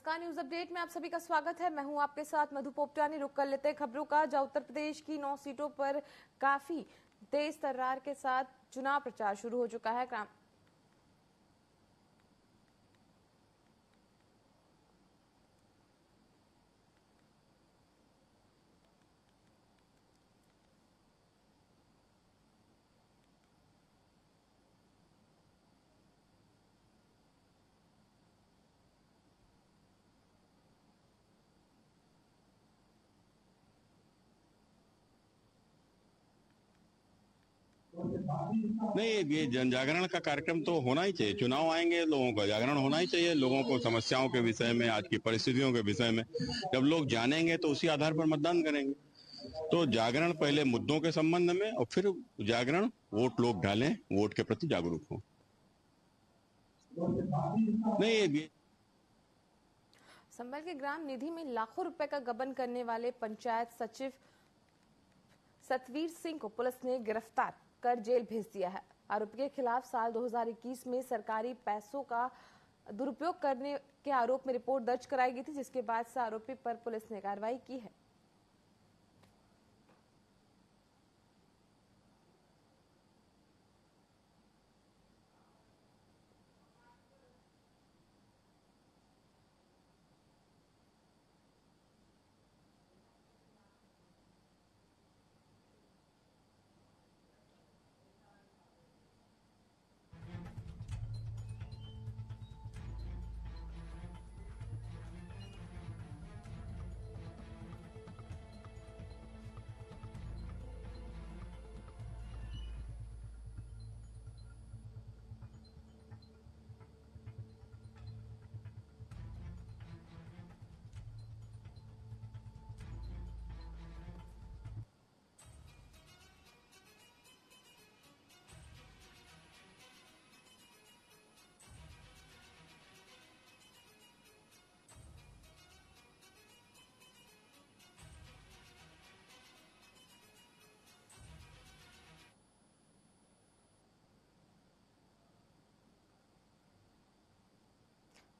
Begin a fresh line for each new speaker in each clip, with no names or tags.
नमस्कार, news update में आप सभी का स्वागत है। मैं हूं आपके साथ मधु पोपटानी। रुक कर लेते हैं खबरों का। जहां उत्तर प्रदेश की 9 सीटों पर काफी तेज तर्रार के साथ चुनाव प्रचार शुरू हो चुका है।
नहीं, ये जन जागरण का कार्यक्रम तो होना ही चाहिए। चुनाव आएंगे, लोगों का जागरण होना ही चाहिए। लोगों को समस्याओं के विषय में, आज की परिस्थितियों के विषय में जब लोग जानेंगे तो उसी आधार पर मतदान करेंगे। तो जागरण पहले मुद्दों के संबंध में और फिर जागरण वोट लोग डालें, वोट के प्रति जागरूक हों। नहीं, ये
संभल के ग्राम निधि में लाखों रुपए का गबन करने वाले पंचायत सचिव सतवीर सिंह को पुलिस ने गिरफ्तार कर जेल भेज दिया है। आरोपी के खिलाफ साल 2021 में सरकारी पैसों का दुरुपयोग करने के आरोप में रिपोर्ट दर्ज कराई गई थी, जिसके बाद से आरोपी पर पुलिस ने कार्रवाई की है।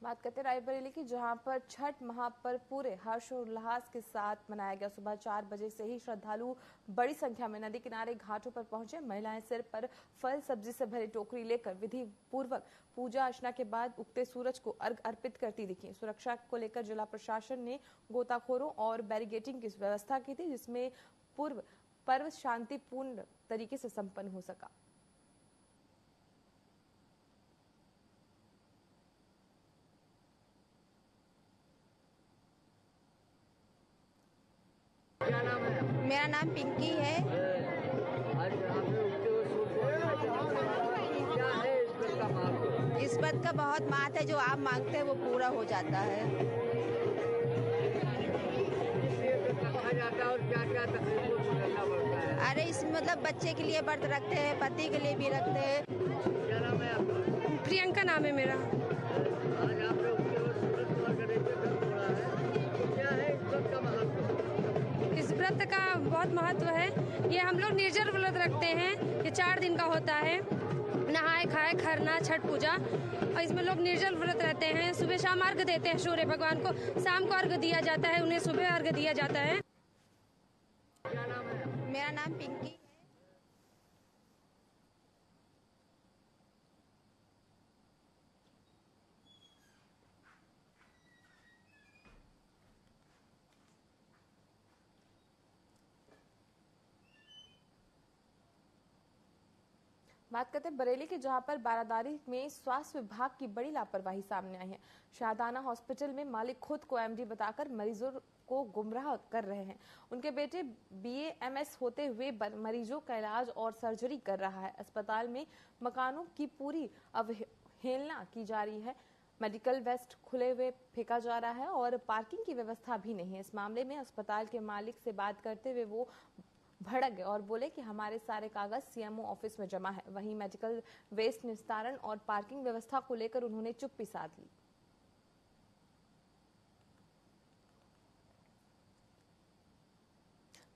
बात करते हैं रायबरेली की, जहां पर छठ महापर्व पूरे हर्षोल्लास के साथ मनाया गया। सुबह 4 बजे से ही श्रद्धालु बड़ी संख्या में नदी किनारे घाटों पर पहुंचे। महिलाएं सिर पर फल सब्जी से भरी टोकरी लेकर विधि पूर्वक पूजा अर्चना के बाद उगते सूरज को अर्घ अर्पित करती दिखी। सुरक्षा को लेकर जिला प्रशासन ने गोताखोरों और बैरिकेडिंग की व्यवस्था की थी, जिसमें पूर्व पर्व शांतिपूर्ण तरीके से संपन्न हो सका।
मेरा नाम पिंकी है। इस बात का बहुत महत्व है, जो आप मांगते हैं वो पूरा हो जाता है। अरे इसमें मतलब बच्चे के लिए व्रत रखते हैं, पति के लिए भी रखते हैं।
क्या नाम है आपका?
प्रियंका नाम है मेरा।
आज आप लोग क्या है इस व्रत का महत्व?
इस व्रत का बहुत महत्व है। ये हम लोग निर्जल व्रत रखते हैं। ये 4 दिन का होता है। नहाए खाए खरना छठ पूजा, और इसमें लोग निर्जल व्रत रहते हैं। सुबह शाम अर्घ देते हैं सूर्य भगवान को। शाम को अर्घ दिया जाता है, उन्हें सुबह अर्घ दिया जाता है।
क्या नाम है?
मेरा नाम पिंकी।
बात करते हैं बरेली की, जहां पर बारादारी में स्वास्थ्य विभाग की बड़ी लापरवाही सामने आई है। शाहदाना हॉस्पिटल में मालिक खुद को एमडी बताकर मरीजों को गुमराह कर रहे हैं। उनके बेटे बीएएमएस होते हुए मरीजों का इलाज और सर्जरी कर रहा है। अस्पताल में मकानों की पूरी अवहेलना की जा रही है। मेडिकल वेस्ट खुले हुए फेंका जा रहा है और पार्किंग की व्यवस्था भी नहीं है। इस मामले में अस्पताल के मालिक से बात करते हुए वो भड़क गए और बोले कि हमारे सारे कागज सीएमओ ऑफिस में जमा है। वहीं मेडिकल वेस्ट निस्तारण और पार्किंग व्यवस्था को लेकर उन्होंने चुप्पी साध ली।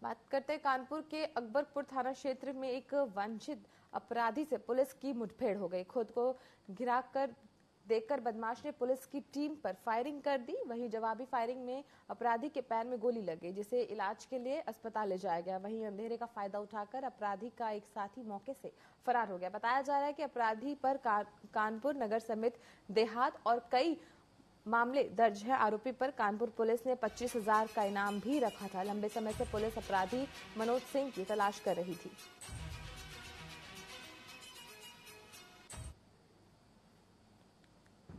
बात करते हैं कानपुर के अकबरपुर थाना क्षेत्र में एक वांछित अपराधी से पुलिस की मुठभेड़ हो गई। खुद को गिराकर देखकर बदमाश ने पुलिस की टीम पर फायरिंग कर दी। वहीं जवाबी फायरिंग में अपराधी के पैर में गोली लग गई, जिसे इलाज के लिए अस्पताल ले जाया गया। वहीं अंधेरे का फायदा उठाकर अपराधी का एक साथी मौके से फरार हो गया। बताया जा रहा है कि अपराधी पर कानपुर नगर समेत देहात और कई मामले दर्ज है। आरोपी पर कानपुर पुलिस ने 25,000 का इनाम भी रखा था। लंबे समय से पुलिस अपराधी मनोज सिंह की तलाश कर रही थी।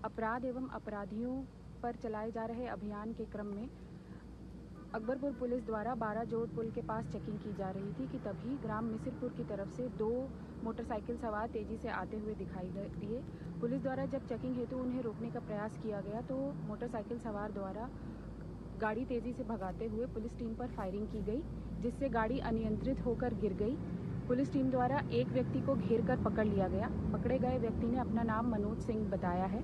अपराध एवं अपराधियों पर चलाए जा रहे अभियान के क्रम में अकबरपुर पुलिस द्वारा 12 जोड़ पुल के पास चेकिंग की जा रही थी कि तभी ग्राम मिसिरपुर की तरफ से 2 मोटरसाइकिल सवार तेजी से आते हुए दिखाई दिए। पुलिस द्वारा जब चेकिंग हेतु उन्हें रोकने का प्रयास किया गया तो मोटरसाइकिल सवार द्वारा गाड़ी तेजी से भगाते हुए पुलिस टीम पर फायरिंग की गई, जिससे गाड़ी अनियंत्रित होकर गिर गई। पुलिस टीम द्वारा एक व्यक्ति को घेर कर पकड़ लिया गया। पकड़े गए व्यक्ति ने अपना नाम मनोज सिंह बताया है।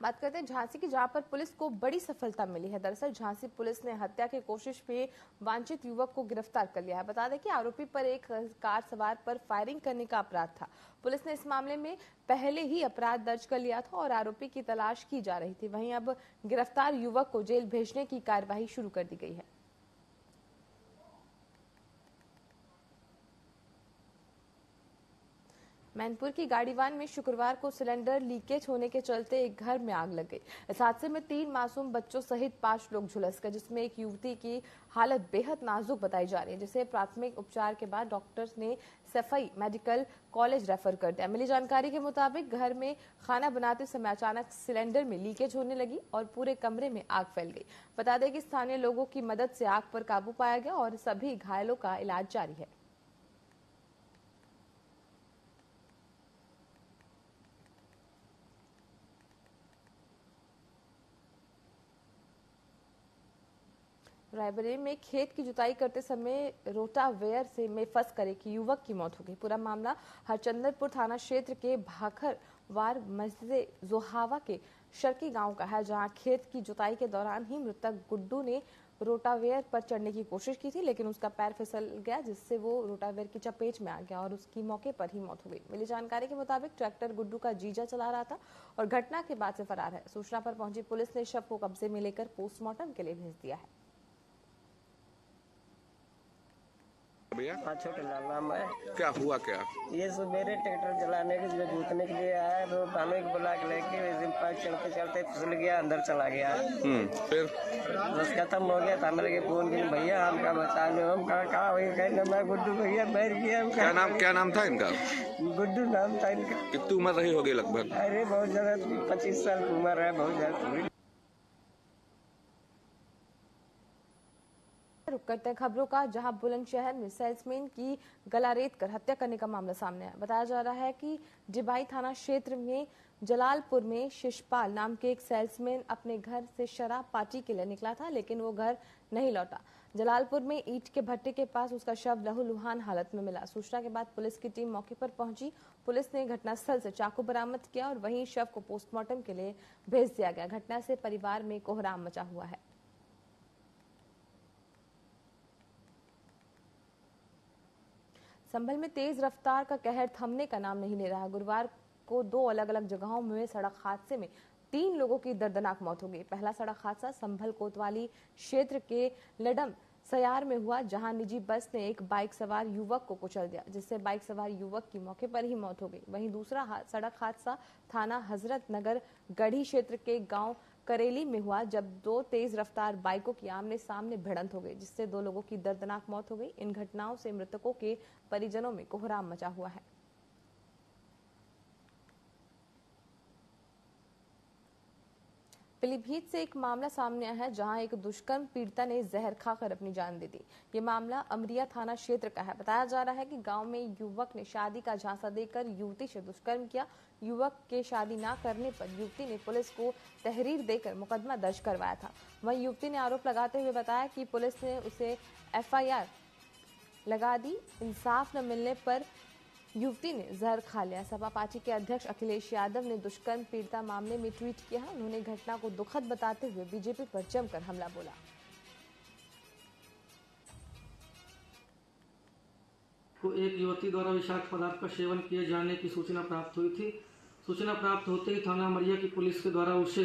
बात करते हैं झांसी की, जहां पर पुलिस को बड़ी सफलता मिली है। दरअसल झांसी पुलिस ने हत्या की कोशिश में वांछित युवक को गिरफ्तार कर लिया है। बता दें कि आरोपी पर एक कार सवार पर फायरिंग करने का अपराध था। पुलिस ने इस मामले में पहले ही अपराध दर्ज कर लिया था और आरोपी की तलाश की जा रही थी। वहीं अब गिरफ्तार युवक को जेल भेजने की कार्यवाही शुरू कर दी गई है। मैनपुर की गाड़ीवान में शुक्रवार को सिलेंडर लीकेज होने के चलते एक घर में आग लग गई। इस हादसे में 3 मासूम बच्चों सहित 5 लोग झुलस गए, जिसमें एक युवती की हालत बेहद नाजुक बताई जा रही है, जिसे प्राथमिक उपचार के बाद डॉक्टर्स ने सफाई मेडिकल कॉलेज रेफर कर दिया। मिली जानकारी के मुताबिक घर में खाना बनाते समय अचानक सिलेंडर में लीकेज होने लगी और पूरे कमरे में आग फैल गई। बता दें कि स्थानीय लोगों की मदद से आग पर काबू पाया गया और सभी घायलों का इलाज जारी है। रायबरेली में खेत की जुताई करते समय रोटावेयर से में फंस कर एक युवक की मौत हो गई। पूरा मामला हरचंदरपुर थाना क्षेत्र के भाखरवार मस्जिद जोहावा के शर्की गांव का है, जहां खेत की जुताई के दौरान ही मृतक गुड्डू ने रोटावेयर पर चढ़ने की कोशिश की थी, लेकिन उसका पैर फिसल गया, जिससे वो रोटावेयर की चपेट में आ गया और उसकी मौके पर ही मौत हो गई। मिली जानकारी के मुताबिक ट्रैक्टर गुड्डू का जीजा चला रहा था और घटना के बाद से फरार है। सूचना पर पहुंची पुलिस ने शव को कब्जे में लेकर पोस्टमार्टम के लिए भेज दिया है।
भैया
हाँ, छोटे लाल नाम है।
क्या हुआ क्या?
ये सवेरे ट्रैक्टर चलाने के लिए जोतने के लिए आया, तो थाने को बुला के लेके चलते चलते फिसल गया, अंदर चला गया।
फिर
बस खत्म हो गया था। मेरे फोन की भैया हमका बचा लो, हम कहा वही कहना मैं गुड्डू भैया बैठ गया।
क्या नाम था इनका?
गुड्डू नाम था इनका।
कितनी उम्र रही होगी लगभग?
अरे बहुत ज्यादा, 25 साल की उम्र है, बहुत ज्यादा।
रुक करते हैं खबरों का, जहां बुलंदशहर में सेल्समैन की गला रेत कर हत्या करने का मामला सामने आया। बताया जा रहा है कि डिबाई थाना क्षेत्र में जलालपुर में शिशपाल नाम के एक सेल्समैन अपने घर से शराब पार्टी के लिए निकला था, लेकिन वो घर नहीं लौटा। जलालपुर में ईंट के भट्टे के पास उसका शव लहूलुहान हालत में मिला। सूचना के बाद पुलिस की टीम मौके पर पहुंची। पुलिस ने घटनास्थल से चाकू बरामद किया और वहीं शव को पोस्टमार्टम के लिए भेज दिया गया। घटना से परिवार में कोहराम मचा हुआ है। संभल में तेज रफ्तार का कहर थमने का नाम नहीं ले रहा। गुरुवार को 2 अलग अलग जगहों में सड़क हादसे में 3 लोगों की दर्दनाक मौत हो गई। पहला सड़क हादसा संभल कोतवाली क्षेत्र के लडम सयार में हुआ, जहां निजी बस ने एक बाइक सवार युवक को कुचल दिया, जिससे बाइक सवार युवक की मौके पर ही मौत हो गई। वहीं दूसरा सड़क हादसा थाना हजरत नगर गढ़ी क्षेत्र के गांव करेली में हुआ, जब 2 तेज रफ्तार बाइकों की आमने सामने भिड़ंत हो गई, जिससे 2 लोगों की दर्दनाक मौत हो गई। इन घटनाओं से मृतकों के परिजनों में कोहराम मचा हुआ है। पीलीभीत से एक मामला सामने आया है, जहां एक दुष्कर्म पीड़िता ने जहर खाकर अपनी जान दे दी। ये मामला अमरिया थाना क्षेत्र का है। बताया जा रहा है कि गांव में युवक ने शादी का झांसा देकर युवती से दुष्कर्म किया। युवक के शादी न करने पर युवती ने पुलिस को तहरीर देकर मुकदमा दर्ज करवाया था। वहीं युवती ने आरोप लगाते हुए बताया कि पुलिस ने उसे FIR लगा दी। इंसाफ न मिलने पर युवती ने जहर खा लिया। सपा पार्टी के अध्यक्ष अखिलेश यादव ने दुष्कर्म पीड़िता मामले में ट्वीट किया है। उन्होंने घटना को दुखद बताते हुए बीजेपी पर जमकर हमला बोला।
को एक युवती द्वारा विषाक्त पदार्थ का सेवन किए जाने की सूचना प्राप्त हुई थी। सूचना प्राप्त होते ही थाना मरिया की पुलिस के द्वारा उस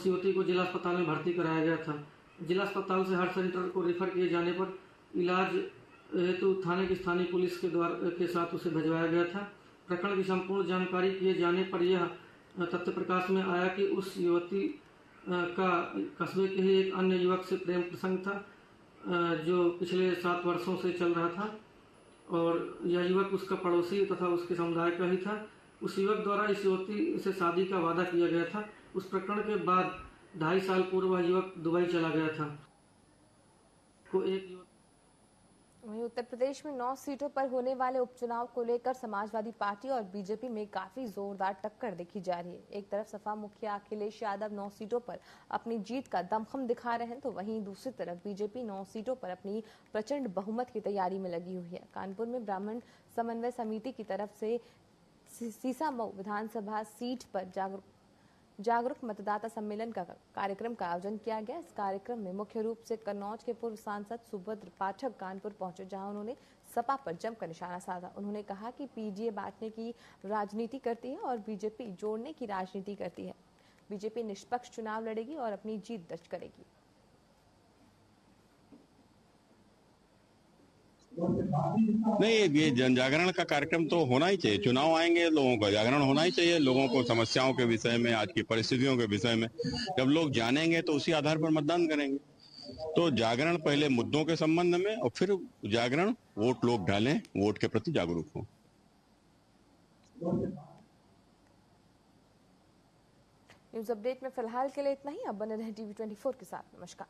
युवती को जिला अस्पताल में भर्ती कराया गया था। जिला अस्पताल से हार्ट सेंटर को रेफर किए जाने पर इलाज हेतु थाने की स्थानीय पुलिस के साथ उसे भिजवाया गया था। प्रकरण की संपूर्ण जानकारी किए जाने पर यह तथ्य प्रकाश में आया कि उस युवती का कस्बे के ही एक अन्य युवक से प्रेम प्रसंग था, जो पिछले 7 वर्षों से चल रहा था और यह युवक उसका पड़ोसी तथा उसके समुदाय का ही था। उस युवक द्वारा इस युवती से शादी का वादा किया गया था। उस प्रकरण के बाद 2.5 साल पूर्व वह युवक दुबई चला गया था।
वहीं उत्तर प्रदेश में 9 सीटों पर होने वाले उपचुनाव को लेकर समाजवादी पार्टी और बीजेपी में काफी जोरदार टक्कर देखी जा रही है। एक तरफ सपा मुखिया अखिलेश यादव 9 सीटों पर अपनी जीत का दमखम दिखा रहे हैं, तो वहीं दूसरी तरफ बीजेपी 9 सीटों पर अपनी प्रचंड बहुमत की तैयारी में लगी हुई है। कानपुर में ब्राह्मण समन्वय समिति की तरफ से सीसामऊ विधानसभा सीट पर जागरूक मतदाता सम्मेलन का कार्यक्रम का आयोजन किया गया। इस कार्यक्रम में मुख्य रूप से कन्नौज के पूर्व सांसद सुभद्र पाठक कानपुर पहुंचे, जहां उन्होंने सपा पर जमकर निशाना साधा। उन्होंने कहा कि पीजीए बांटने की राजनीति करती है और बीजेपी जोड़ने की राजनीति करती है। बीजेपी निष्पक्ष चुनाव लड़ेगी और अपनी जीत दर्ज करेगी।
नहीं, ये जन जागरण का कार्यक्रम तो होना ही चाहिए। चुनाव आएंगे, लोगों का जागरण होना ही चाहिए। लोगों को समस्याओं के विषय में, आज की परिस्थितियों के विषय में जब लोग जानेंगे तो उसी आधार पर मतदान करेंगे। तो जागरण पहले मुद्दों के संबंध में और फिर जागरण, वोट लोग डालें, वोट के प्रति जागरूक हों।
न्यूज अपडेट में फिलहाल के लिए इतना ही। अब बने रहें TV24 के साथ। नमस्कार।